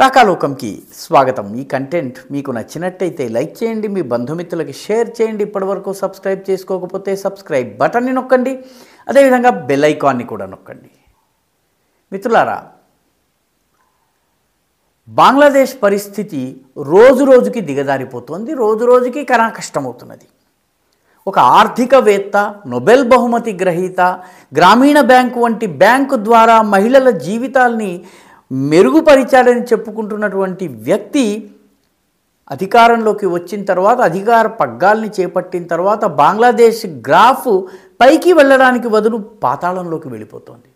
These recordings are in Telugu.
రాకాలోకంకి స్వాగతం. ఈ కంటెంట్ మీకు నచ్చినట్టయితే లైక్ చేయండి, మీ బంధుమిత్రులకి షేర్ చేయండి. ఇప్పటివరకు సబ్స్క్రైబ్ చేసుకోకపోతే సబ్స్క్రైబ్ బటన్ని నొక్కండి, అదేవిధంగా బెల్ ఐకాన్ని కూడా నొక్కండి. మిత్రులారా, బంగ్లాదేశ్ పరిస్థితి రోజు రోజుకి దిగజారిపోతుంది, రోజు రోజుకి కష్టమవుతున్నది. ఒక ఆర్థికవేత్త, నోబెల్ బహుమతి గ్రహీత, గ్రామీణ బ్యాంకు వంటి బ్యాంకు ద్వారా మహిళల జీవితాల్ని మెరుగుపరిచాడని చెప్పుకుంటున్నటువంటి వ్యక్తి అధికారంలోకి వచ్చిన తర్వాత, అధికార పగ్గాల్ని చేపట్టిన తర్వాత బంగ్లాదేశ్ గ్రాఫ్ పైకి వెళ్ళడానికి బదులు పాతాళంలోకి వెళ్ళిపోతుంది.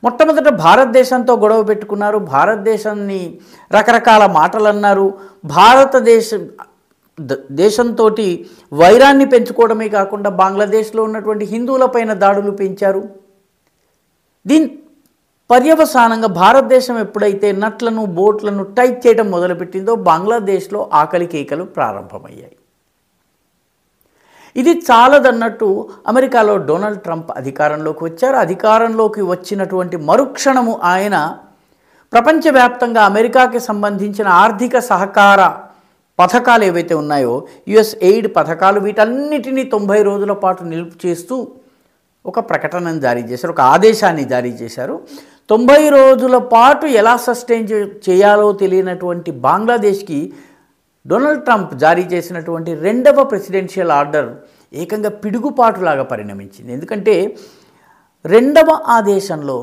మొట్టమొదట భారతదేశంతో గొడవ పెట్టుకున్నారు, భారతదేశాన్ని రకరకాల మాటలు అన్నారు, దేశంతో వైరాన్ని పెంచుకోవడమే కాకుండా బంగ్లాదేశ్లో ఉన్నటువంటి హిందువులపైన దాడులు పెంచారు. దీని పర్యవసానంగా భారతదేశం ఎప్పుడైతే నట్లను, బోట్లను టైట్ చేయడం మొదలుపెట్టిందో బంగ్లాదేశ్లో ఆకలి కేకలు ప్రారంభమయ్యాయి. ఇది చాలదన్నట్టు అమెరికాలో డొనాల్డ్ ట్రంప్ అధికారంలోకి వచ్చారు. అధికారంలోకి వచ్చినటువంటి మరుక్షణము ఆయన ప్రపంచవ్యాప్తంగా అమెరికాకి సంబంధించిన ఆర్థిక సహకార పథకాలు ఏవైతే ఉన్నాయో, యుఎస్ ఎయిడ్ పథకాలు, వీటన్నిటినీ 90 రోజుల పాటు నిలుపు చేస్తూ ఒక ప్రకటనను జారీ చేశారు, ఒక ఆదేశాన్ని జారీ చేశారు. 90 రోజుల పాటు ఎలా సస్టైన్ చేయాలో తెలియనటువంటి బంగ్లాదేశ్కి డొనాల్డ్ ట్రంప్ జారీ చేసినటువంటి రెండవ ప్రెసిడెన్షియల్ ఆర్డర్ ఏకంగా పిడుగుపాటులాగా పరిణమించింది. ఎందుకంటే రెండవ ఆదేశంలో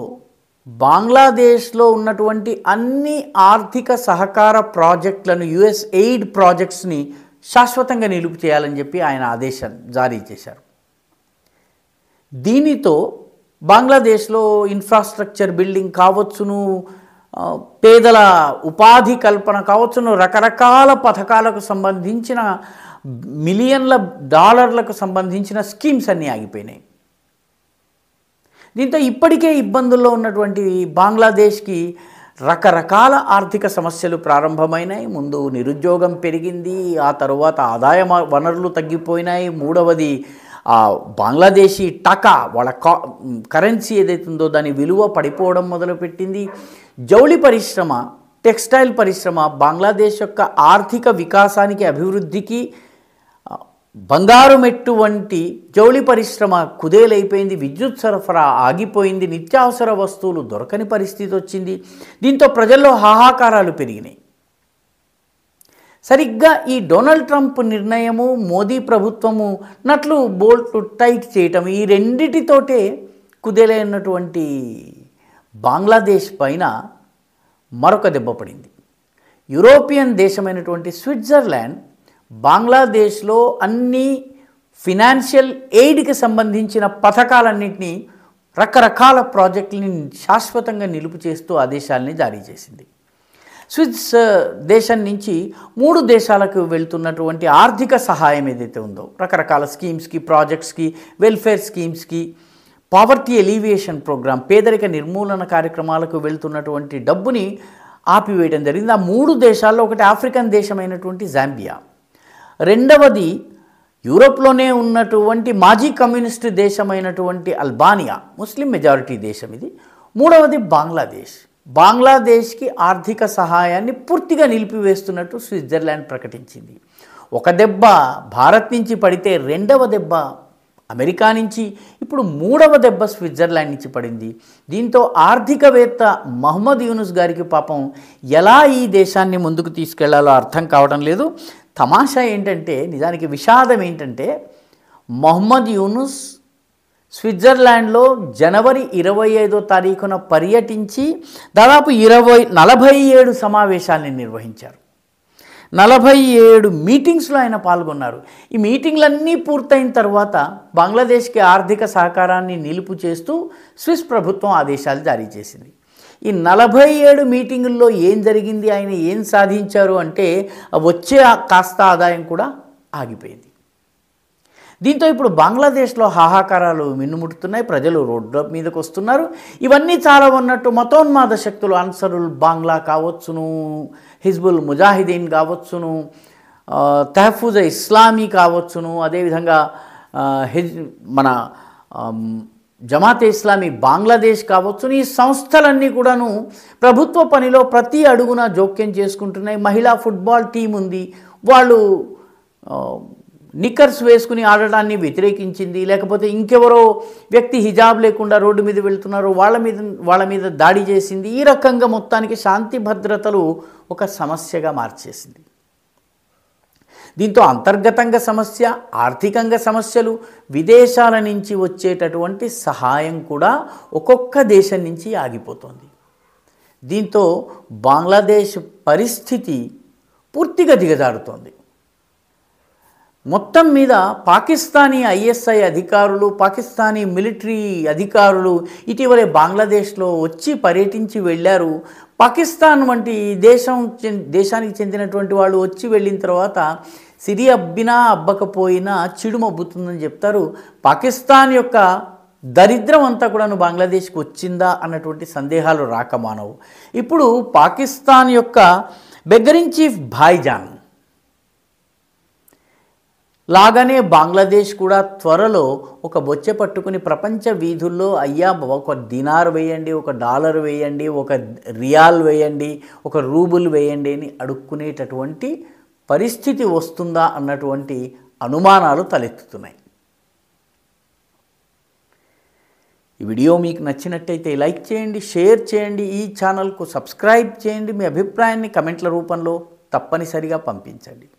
బంగ్లాదేశ్లో ఉన్నటువంటి అన్ని ఆర్థిక సహకార ప్రాజెక్టులను, యుఎస్ ఎయిడ్ ప్రాజెక్ట్స్ని శాశ్వతంగా నిలుపు చేయాలని చెప్పి ఆయన ఆదేశం జారీ చేశారు. దీనితో బంగ్లాదేశ్లో ఇన్ఫ్రాస్ట్రక్చర్ బిల్డింగ్ కావచ్చును, పేదల ఉపాధి కల్పన కావచ్చును, రకరకాల పథకాలకు సంబంధించిన మిలియన్ల డాలర్లకు సంబంధించిన స్కీమ్స్ అన్నీ ఆగిపోయినాయి. దీంతో ఇప్పటికే ఇబ్బందుల్లో ఉన్నటువంటి బంగ్లాదేశ్కి రకరకాల ఆర్థిక సమస్యలు ప్రారంభమైనాయి. ముందు నిరుద్యోగం పెరిగింది, ఆ తరువాత ఆదాయ వనరులు తగ్గిపోయినాయి, మూడవది బంగ్లాదేశీ టకా, వాళ్ళ కరెన్సీ ఏదైతే ఉందో దాని విలువ పడిపోవడం మొదలుపెట్టింది. జౌళి పరిశ్రమ, టెక్స్టైల్ పరిశ్రమ బంగ్లాదేశ్ యొక్క ఆర్థిక వికాసానికి, అభివృద్ధికి బంగారు మెట్టు వంటి జౌళి పరిశ్రమ కుదేలైపోయింది, విద్యుత్ సరఫరా ఆగిపోయింది, నిత్యావసర వస్తువులు దొరకని పరిస్థితి వచ్చింది. దీంతో ప్రజల్లో హాహాకారాలు పెరిగినాయి. సరిగ్గా ఈ డొనాల్డ్ ట్రంప్ నిర్ణయము, మోదీ ప్రభుత్వము నట్లు బోల్ట్ టైట్ చేయటం, ఈ రెండిటితోటే కుదేలైనటువంటి బంగ్లాదేశ్ పైన మరొక దెబ్బ పడింది. యూరోపియన్ దేశమైనటువంటి స్విట్జర్లాండ్ బంగ్లాదేశ్లో అన్ని ఫినాన్షియల్ ఎయిడ్కి సంబంధించిన పథకాలన్నింటినీ, రకరకాల ప్రాజెక్టులని శాశ్వతంగా నిలుపు చేస్తూ ఆదేశాలని జారీ చేసింది. స్విస్ దేశం నుంచి 3 దేశాలకు వెళ్తున్నటువంటి ఆర్థిక సహాయం ఏదైతే ఉందో, రకరకాల స్కీమ్స్కి, ప్రాజెక్ట్స్కి, వెల్ఫేర్ స్కీమ్స్కి, పావర్టీ ఎలివియేషన్ ప్రోగ్రామ్, పేదరిక నిర్మూలన కార్యక్రమాలకు వెళ్తున్నటువంటి డబ్బుని ఆపివేయడం జరిగింది. ఆ 3 దేశాల్లో ఒకటి ఆఫ్రికన్ దేశమైనటువంటి జాంబియా, రెండవది యూరోప్లోనే ఉన్నటువంటి మాజీ కమ్యూనిస్టు దేశమైనటువంటి అల్బానియా, ముస్లిం మెజారిటీ దేశం ఇది, మూడవది బంగ్లాదేశ్. బంగ్లాదేశ్కి ఆర్థిక సహాయాన్ని పూర్తిగా నిలిపివేస్తున్నట్టు స్విట్జర్లాండ్ ప్రకటించింది. ఒక దెబ్బ భారత్ నుంచి పడితే రెండవ దెబ్బ అమెరికా నుంచి, ఇప్పుడు మూడవ దెబ్బ స్విట్జర్లాండ్ నుంచి పడింది. దీంతో ఆర్థికవేత్త మహమ్మద్ యూనుస్ గారికి పాపం ఎలా ఈ దేశాన్ని ముందుకు తీసుకెళ్లాలో అర్థం కావడం లేదు. తమాషా ఏంటంటే, నిజానికి విషాదం ఏంటంటే, మహమ్మద్ యూనుస్ స్విట్జర్లాండ్లో జనవరి 25వ తారీఖున పర్యటించి దాదాపు 47 సమావేశాలని నిర్వహించారు. 47 మీటింగ్స్లో ఆయన పాల్గొన్నారు. ఈ మీటింగ్లన్నీ పూర్తయిన తర్వాత బంగ్లాదేశ్కి ఆర్థిక సహకారాన్ని నిలుపు చేస్తూ స్విస్ ప్రభుత్వం ఆదేశాలు జారీ చేసింది. ఈ 47 మీటింగుల్లో ఏం జరిగింది, ఆయన ఏం సాధించారు అంటే, వచ్చే కాస్త ఆదాయం కూడా ఆగిపోయింది. దీంతో ఇప్పుడు బంగ్లాదేశ్లో హాహాకారాలు మిన్నుముడుతున్నాయి, ప్రజలు రోడ్ల మీదకు వస్తున్నారు. ఇవన్నీ చాలా ఉన్నట్టు మతోన్మాద శక్తులు, అన్సరుల్ బాంగ్లా కావచ్చును, హిజ్బుల్ ముజాహిదీన్ కావచ్చును, తహఫూజ్ ఇస్లామీ కావచ్చును, అదేవిధంగా మన జమాతే ఇస్లామీ బంగ్లాదేశ్ కావచ్చు, ఈ సంస్థలన్నీ కూడాను ప్రభుత్వ పనిలో ప్రతి అడుగున జోక్యం చేసుకుంటున్నాయి. మహిళా ఫుట్బాల్ టీం ఉంది, వాళ్ళు నిక్కర్స్ వేసుకుని ఆడడాన్ని వ్యతిరేకించింది. లేకపోతే ఇంకెవరో వ్యక్తి హిజాబ్ లేకుండా రోడ్డు మీద వెళ్తున్నారు, వాళ్ళ మీద దాడి చేసింది. ఈ రకంగా మొత్తానికి శాంతి భద్రతలు ఒక సమస్యగా మార్చేసింది. దీంతో అంతర్గతంగా సమస్య, ఆర్థికంగా సమస్యలు, విదేశాల నుంచి వచ్చేటటువంటి సహాయం కూడా ఒక్కొక్క దేశం నుంచి ఆగిపోతుంది. దీంతో బంగ్లాదేశ్ పరిస్థితి పూర్తిగా దిగజారుతోంది. మొత్తం మీద పాకిస్తానీ ఐఎస్ఐ అధికారులు, పాకిస్తానీ మిలిటరీ అధికారులు ఇటీవలే బంగ్లాదేశ్లో వచ్చి పర్యటించి వెళ్ళారు. పాకిస్తాన్ వంటి దేశానికి చెందినటువంటి వాళ్ళు వచ్చి వెళ్ళిన తర్వాత సిరి అబ్బినా అబ్బకపోయినా చిడుమ అబ్బుతుందని చెప్తారు. పాకిస్తాన్ యొక్క దరిద్రం అంతా కూడాను బంగ్లాదేశ్కి వచ్చిందా అన్నటువంటి సందేహాలు రాకమానవు. ఇప్పుడు పాకిస్తాన్ యొక్క బెగ్గరింగ్ చీఫ్ భాయ్జాన్ లాగానే బంగ్లాదేశ్ కూడా త్వరలో ఒక బొచ్చె పట్టుకుని ప్రపంచ వీధుల్లో అయ్యా ఒక దినార్ వేయండి, ఒక డాలర్ వేయండి, ఒక రియాల్ వేయండి, ఒక రూబుల్ వేయండి అని అడుక్కునేటటువంటి పరిస్థితి వస్తుందా అన్నటువంటి అనుమానాలు తలెత్తుతున్నాయి. ఈ వీడియో మీకు నచ్చినట్టయితే లైక్ చేయండి, షేర్ చేయండి, ఈ ఛానల్కు సబ్స్క్రైబ్ చేయండి. మీ అభిప్రాయాన్ని కమెంట్ల రూపంలో తప్పనిసరిగా పంపించండి.